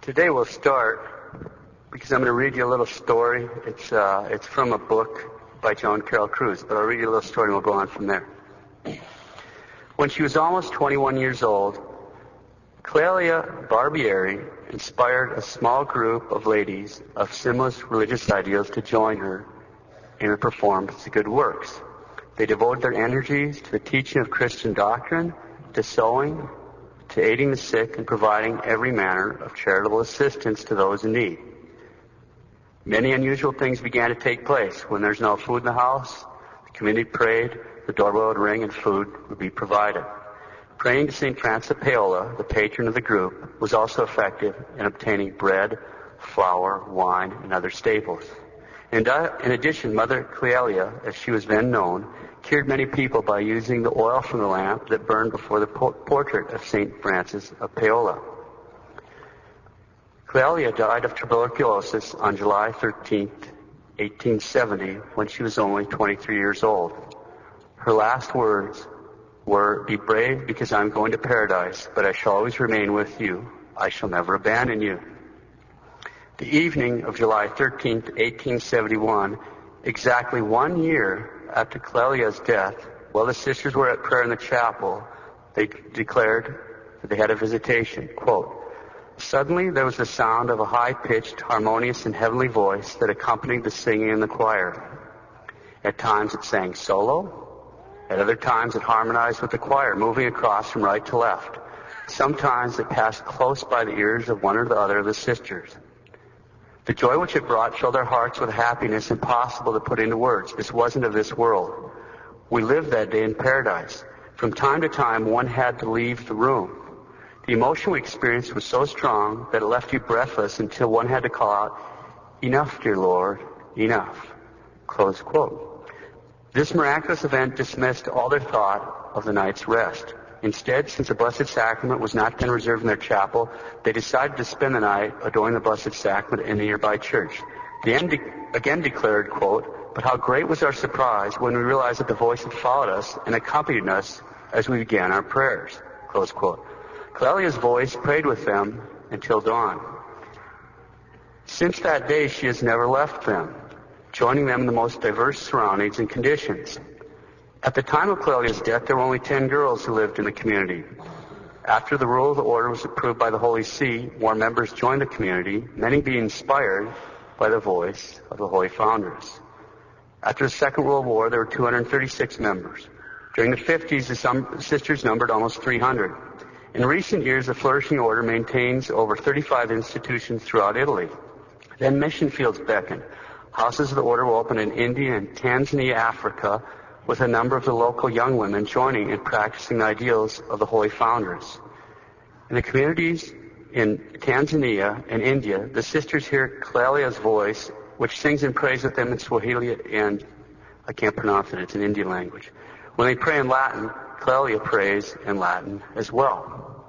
Today we'll start because I'm going to read you a little story. It's from a book by Joan Carol Cruz, but I'll read you a little story and we'll go on from there. When she was almost 21 years old, Clelia Barbieri inspired a small group of ladies of similar religious ideals to join her in her performance of good works. They devoted their energies to the teaching of Christian doctrine, to sewing, to aiding the sick, and providing every manner of charitable assistance to those in need. Many unusual things began to take place. When there's no food in the house, the community prayed, the doorbell would ring, and food would be provided. Praying to St. Francis of Paola, the patron of the group, was also effective in obtaining bread, flour, wine, and other staples. In addition, Mother Clelia, as she was then known, cured many people by using the oil from the lamp that burned before the portrait of St. Francis of Paola. Clelia died of tuberculosis on July 13, 1870, when she was only 23 years old. Her last words were, "Be brave because I'm going to paradise, but I shall always remain with you. I shall never abandon you." The evening of July 13, 1871, exactly 1 year after Clelia's death, while the sisters were at prayer in the chapel, they declared that they had a visitation. Quote, "Suddenly there was the sound of a high-pitched, harmonious, and heavenly voice that accompanied the singing in the choir. At times it sang solo. At other times it harmonized with the choir, moving across from right to left. Sometimes it passed close by the ears of one or the other of the sisters. The joy which it brought filled our hearts with happiness impossible to put into words. This wasn't of this world. We lived that day in paradise. From time to time, one had to leave the room. The emotion we experienced was so strong that it left you breathless until one had to call out, 'Enough, dear Lord, enough.'" Close quote. This miraculous event dismissed all their thought of the night's rest. Instead, since the Blessed Sacrament was not then reserved in their chapel, they decided to spend the night adoring the Blessed Sacrament in a nearby church. They again declared, quote, "But how great was our surprise when we realized that the voice had followed us and accompanied us as we began our prayers." Close quote. Clelia's voice prayed with them until dawn. Since that day, she has never left them, joining them in the most diverse surroundings and conditions. At the time of Clelia's death, there were only 10 girls who lived in the community. After the rule of the order was approved by the Holy See, more members joined the community, many being inspired by the voice of the Holy Foundress. After the Second World War, there were 236 members. During the 50s, the sisters numbered almost 300. In recent years, the flourishing order maintains over 35 institutions throughout Italy. Then mission fields beckon. Houses of the order will open in India and Tanzania, Africa, with a number of the local young women joining and practicing the ideals of the Holy Foundress. In the communities in Tanzania and India, the sisters hear Clelia's voice, which sings and prays with them in Swahili and, I can't pronounce it, it's an Indian language. When they pray in Latin, Clelia prays in Latin as well.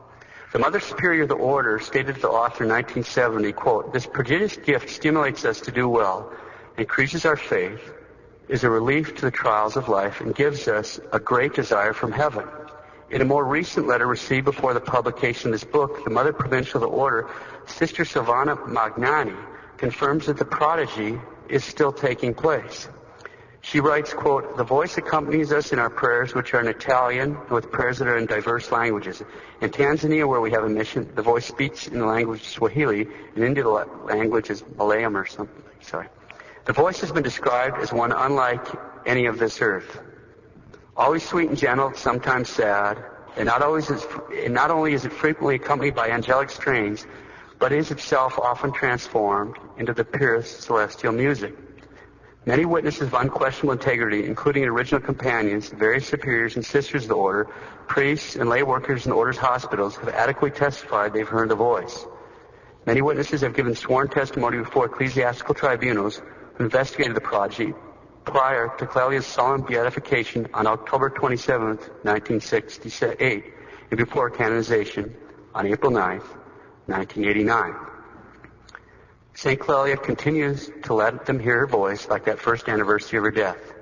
The Mother Superior of the Order stated to the author in 1970, quote, "This prodigious gift stimulates us to do well, increases our faith, is a relief to the trials of life, and gives us a great desire from heaven." In a more recent letter received before the publication of this book, the Mother Provincial of the Order, Sister Silvana Magnani, confirms that the prodigy is still taking place. She writes, quote, "The voice accompanies us in our prayers, which are in Italian, and with prayers that are in diverse languages. In Tanzania, where we have a mission, the voice speaks in the language Swahili. In India, the language is Malayalam or something. Sorry. The voice has been described as one unlike any of this earth. Always sweet and gentle, sometimes sad, and not only is it frequently accompanied by angelic strains, but is itself often transformed into the purest celestial music. Many witnesses of unquestionable integrity, including original companions, various superiors and sisters of the order, priests, and lay workers in the order's hospitals, have adequately testified they've heard the voice. Many witnesses have given sworn testimony before ecclesiastical tribunals who investigated the prodigy prior to Clelia's solemn beatification on October 27, 1968, and before canonization on April 9, 1989. St. Clelia continues to let them hear her voice like that first anniversary of her death.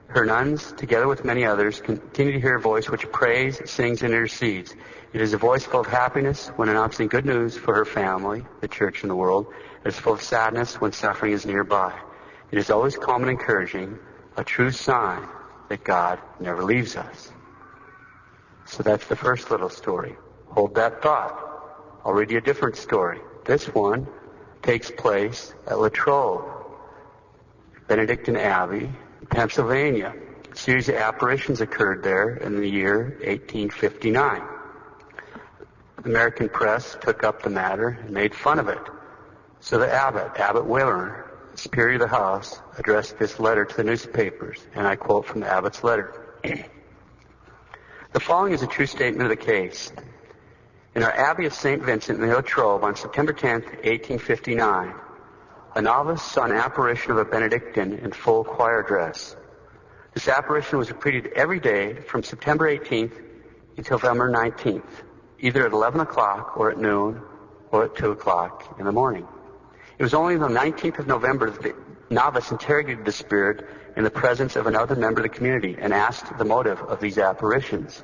Her nuns, together with many others, continue to hear a voice which prays, sings, and intercedes. It is a voice full of happiness when announcing good news for her family, the church, and the world. It is full of sadness when suffering is nearby. It is always calm and encouraging, a true sign that God never leaves us. So that's the first little story. Hold that thought. I'll read you a different story. This one takes place at Latrobe, Benedictine Abbey, Pennsylvania. A series of apparitions occurred there in the year 1859. The American press took up the matter and made fun of it. So the abbot, Abbot Wimmer, superior of the house, addressed this letter to the newspapers, and I quote from the abbot's letter. The following is a true statement of the case. In our Abbey of St. Vincent in the Latrobe on September 10, 1859, a novice saw an apparition of a Benedictine in full choir dress. This apparition was repeated every day from September 18th until November 19th, either at 11 o'clock or at noon or at 2 o'clock in the morning. It was only on the 19th of November that the novice interrogated the spirit in the presence of another member of the community and asked the motive of these apparitions.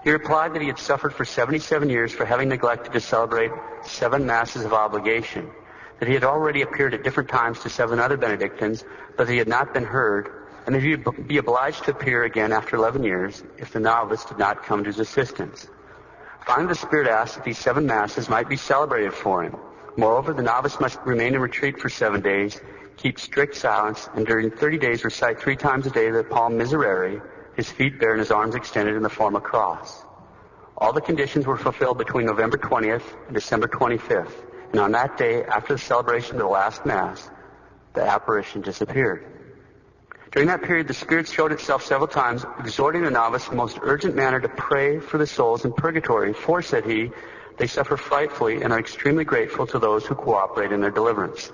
He replied that he had suffered for 77 years for having neglected to celebrate 7 masses of obligation, that he had already appeared at different times to 7 other Benedictines, but that he had not been heard, and that he would be obliged to appear again after 11 years if the novice did not come to his assistance. Finally, the spirit asked that these 7 masses might be celebrated for him. Moreover, the novice must remain in retreat for 7 days, keep strict silence, and during 30 days recite 3 times a day the Psalm Miserere, his feet bare and his arms extended in the form of a cross. All the conditions were fulfilled between November 20th and December 25th, and on that day, after the celebration of the last Mass, the apparition disappeared. During that period, the Spirit showed itself several times, exhorting the novice in the most urgent manner to pray for the souls in purgatory, for, said he, they suffer frightfully and are extremely grateful to those who cooperate in their deliverance.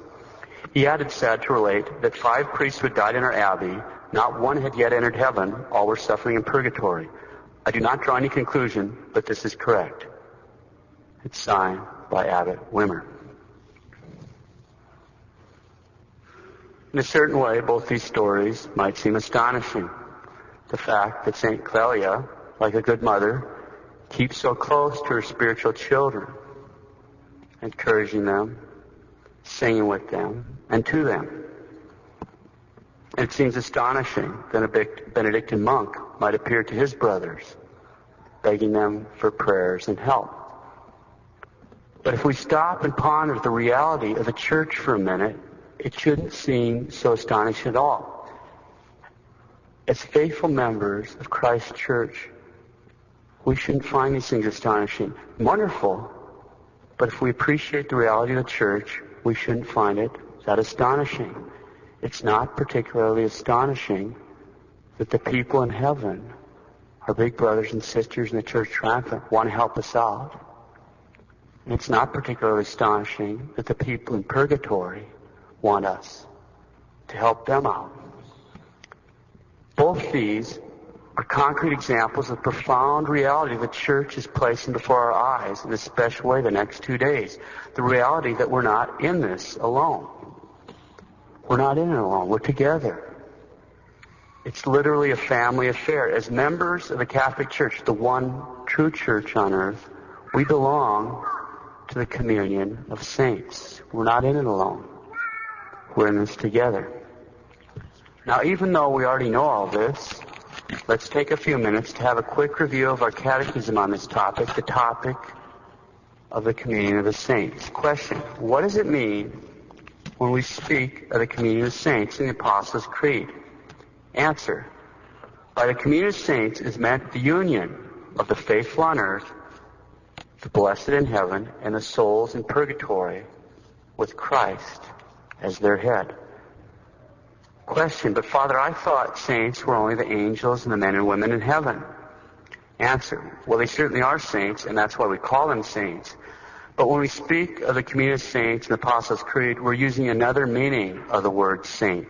He added, sad to relate, that 5 priests who had died in our abbey, not one had yet entered heaven, all were suffering in purgatory. I do not draw any conclusion, but this is correct. It's signed by Abbot Wimmer. In a certain way, both these stories might seem astonishing. The fact that St. Clelia, like a good mother, keeps so close to her spiritual children, encouraging them, singing with them, and to them. It seems astonishing that a Benedictine monk might appear to his brothers, begging them for prayers and help. But if we stop and ponder the reality of the church for a minute, it shouldn't seem so astonishing at all. As faithful members of Christ's church, we shouldn't find these things astonishing. Wonderful, but if we appreciate the reality of the church, we shouldn't find it that astonishing. It's not particularly astonishing that the people in heaven, our big brothers and sisters in the church triumphant, want to help us out. And it's not particularly astonishing that the people in purgatory want us to help them out. Both these are concrete examples of profound reality the church is placing before our eyes in a special way the next 2 days. The reality that we're not in this alone. We're not in it alone. We're together. It's literally a family affair. As members of the Catholic Church, the one true church on earth, we belong to the communion of saints. We're not in it alone. We're in this together. Now, even though we already know all this, let's take a few minutes to have a quick review of our catechism on this topic, the topic of the communion of the saints. Question: what does it mean when we speak of the communion of saints in the Apostles' Creed? Answer: by the communion of saints is meant the union of the faithful on earth, the blessed in heaven, and the souls in purgatory with Christ as their head. Question: but Father, I thought saints were only the angels and the men and women in heaven. Answer: well, they certainly are saints, and that's why we call them saints. But when we speak of the communion of saints in the Apostles' Creed, we're using another meaning of the word saint.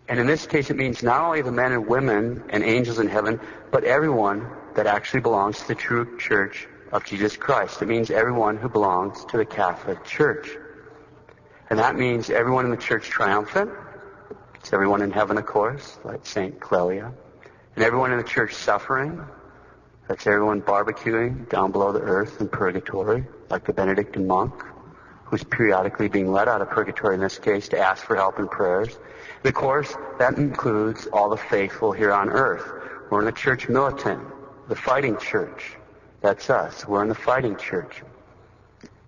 And in this case, it means not only the men and women and angels in heaven, but everyone that actually belongs to the true church of Jesus Christ. It means everyone who belongs to the Catholic Church. And that means everyone in the church triumphant, It's everyone in heaven, of course, like St. Clelia. And everyone in the church suffering. That's everyone barbecuing down below the earth in purgatory, like the Benedictine monk, who's periodically being led out of purgatory in this case to ask for help and prayers. And of course, that includes all the faithful here on earth. We're in the church militant, the fighting church. That's us. We're in the fighting church.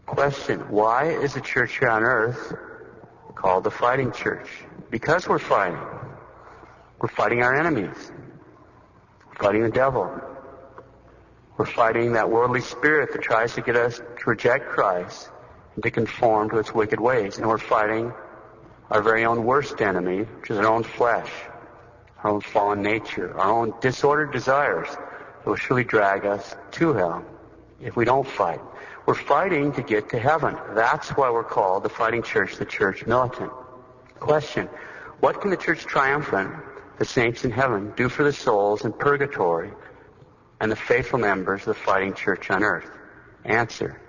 Question, why is the church here on earth called the fighting church? Because we're fighting. We're fighting our enemies. We're fighting the devil. We're fighting that worldly spirit that tries to get us to reject Christ and to conform to its wicked ways. And we're fighting our very own worst enemy, which is our own flesh, our own fallen nature, our own disordered desires that will surely drag us to hell if we don't fight. We're fighting to get to heaven. That's why we're called the fighting church, the church militant. Question, what can the church triumphant, the saints in heaven, do for the souls in purgatory and the faithful members of the fighting church on earth? Answer,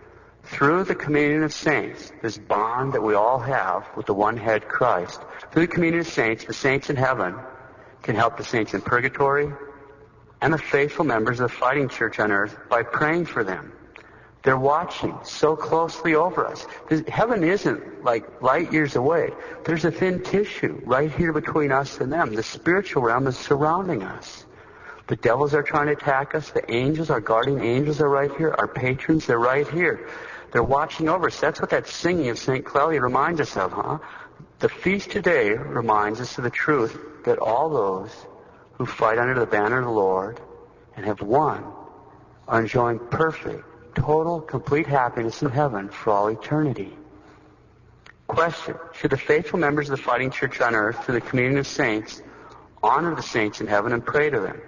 through the communion of saints, this bond that we all have with the one head Christ, through the communion of saints, the saints in heaven can help the saints in purgatory and the faithful members of the fighting church on earth by praying for them. They're watching so closely over us. Heaven isn't like light years away. There's a thin tissue right here between us and them. The spiritual realm is surrounding us. The devils are trying to attack us. The angels, our guardian angels are right here. Our patrons, they're right here. They're watching over us. That's what that singing of St. Clelia reminds us of, huh? The feast today reminds us of the truth that all those who fight under the banner of the Lord and have won are enjoying perfect, total, complete happiness in heaven for all eternity. Question, should the faithful members of the fighting church on earth, through the communion of saints, honor the saints in heaven and pray to them?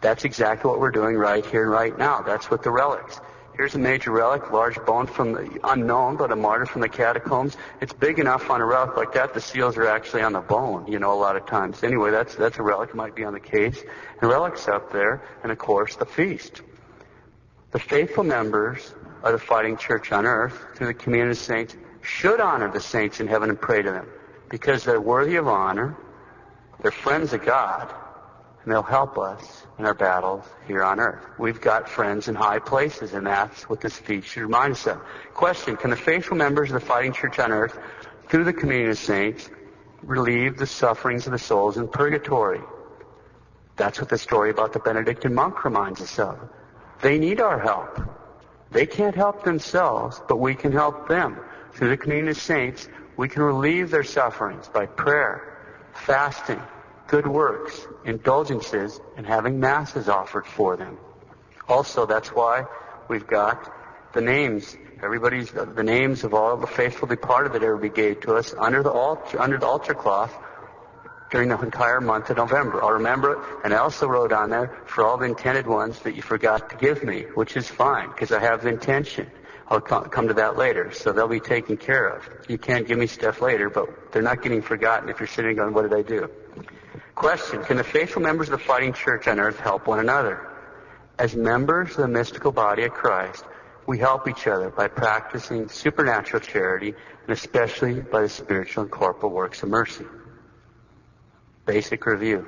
That's exactly what we're doing right here and right now. That's what the relics. Here's a major relic, large bone from the unknown, but a martyr from the catacombs. It's big enough on a relic like that, the seals are actually on the bone, a lot of times. Anyway, that's a relic, it might be on the case. And relics up there, and of course, the feast. The faithful members of the fighting church on earth, through the communion of saints, should honor the saints in heaven and pray to them, because they're worthy of honor, they're friends of God, and they'll help us in our battles here on earth. We've got friends in high places, and that's what this feast should remind us of. Question, can the faithful members of the fighting church on earth, through the communion of saints, relieve the sufferings of the souls in purgatory? That's what the story about the Benedictine monk reminds us of. They need our help. They can't help themselves, but we can help them. Through the communion of saints, we can relieve their sufferings by prayer, fasting, good works, indulgences, and having masses offered for them. Also, that's why we've got the names. The names of all the faithful departed that everybody gave to us under the altar cloth during the entire month of November. I'll remember it, and I also wrote on there for all the intended ones that you forgot to give me, which is fine, because I have the intention. I'll come to that later, so they'll be taken care of. You can't give me stuff later, but they're not getting forgotten if you're sitting going, what did I do? Question, can the faithful members of the fighting church on earth help one another? As members of the mystical body of Christ, we help each other by practicing supernatural charity, and especially by the spiritual and corporal works of mercy. Basic review.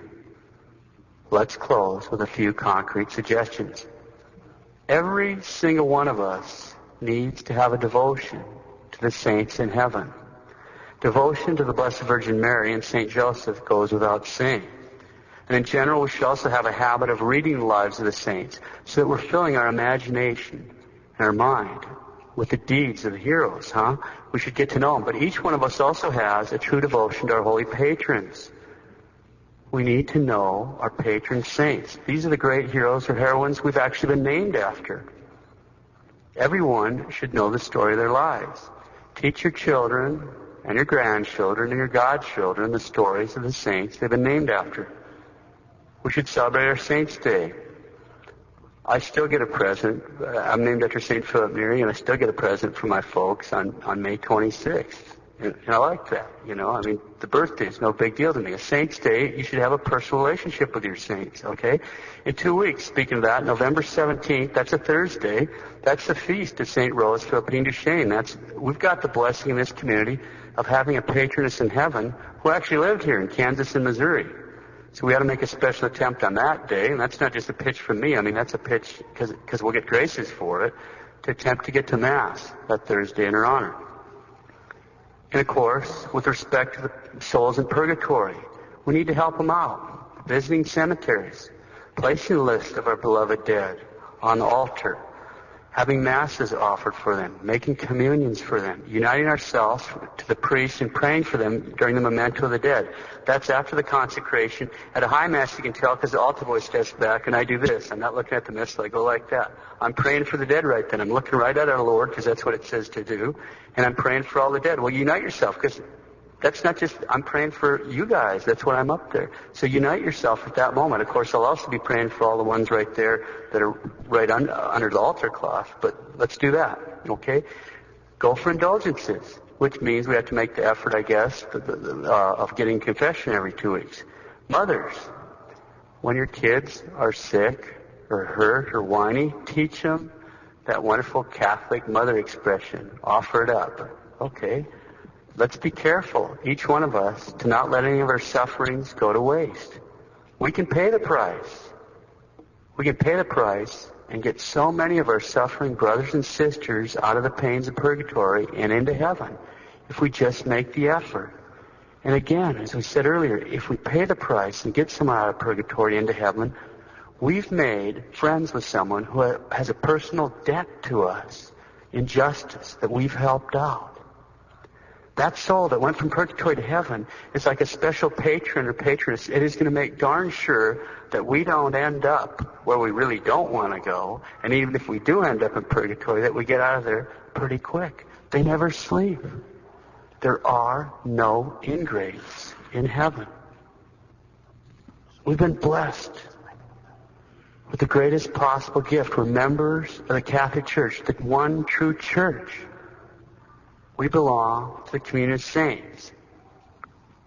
Let's close with a few concrete suggestions. Every single one of us needs to have a devotion to the saints in heaven. Devotion to the Blessed Virgin Mary and St. Joseph goes without saying. And in general, we should also have a habit of reading the lives of the saints so that we're filling our imagination and our mind with the deeds of the heroes, We should get to know them. But each one of us also has a true devotion to our holy patrons. We need to know our patron saints. These are the great heroes or heroines we've actually been named after. Everyone should know the story of their lives. Teach your children and your grandchildren and your godchildren the stories of the saints they've been named after. We should celebrate our Saints' Day. I still get a present. I'm named after St. Philip Neri, and I still get a present from my folks on May 26th. And I like that, you know. I mean, the birthday is no big deal to me. A saint's day, you should have a personal relationship with your saints, okay? In 2 weeks, speaking of that, November 17th, that's a Thursday, that's the feast of St. Rose Philippine Duchesne. We've got the blessing in this community of having a patroness in heaven who actually lived here in Kansas and Missouri. So we had to make a special attempt on that day, and that's not just a pitch from me. I mean, that's a pitch because we'll get graces for it, to attempt to get to Mass that Thursday in her honor. And of course, with respect to the souls in purgatory, we need to help them out. Visiting cemeteries, placing a list of our beloved dead on the altar, having masses offered for them, making communions for them, uniting ourselves to the priest and praying for them during the memento of the dead. That's after the consecration. At a high Mass, you can tell because the altar boy steps back and I do this. I'm not looking at the missal. I go like that. I'm praying for the dead right then. I'm looking right at our Lord because that's what it says to do. And I'm praying for all the dead. Well, unite yourself because that's not just, I'm praying for you guys. That's why I'm up there. So unite yourself at that moment. Of course, I'll also be praying for all the ones right there that are right under the altar cloth. But let's do that, okay? Go for indulgences, which means we have to make the effort, I guess, of getting confession every 2 weeks. Mothers, when your kids are sick or hurt or whiny, teach them that wonderful Catholic mother expression. Offer it up. Okay. Let's be careful, each one of us, to not let any of our sufferings go to waste. We can pay the price. We can pay the price and get so many of our suffering brothers and sisters out of the pains of purgatory and into heaven if we just make the effort. And again, as we said earlier, if we pay the price and get someone out of purgatory into heaven, we've made friends with someone who has a personal debt to us in justice that we've helped out. That soul that went from purgatory to heaven is like a special patron or patroness. It is going to make darn sure that we don't end up where we really don't want to go. And even if we do end up in purgatory, that we get out of there pretty quick. They never sleep. There are no ingrates in heaven. We've been blessed with the greatest possible gift. We're members of the Catholic Church, the one true church. We belong to the communion of saints.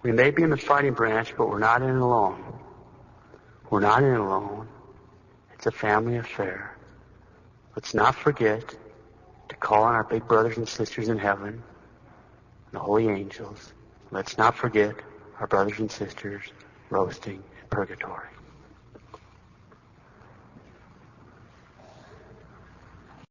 We may be in the fighting branch, but we're not in it alone. We're not in it alone. It's a family affair. Let's not forget to call on our big brothers and sisters in heaven, the holy angels. Let's not forget our brothers and sisters roasting in purgatory.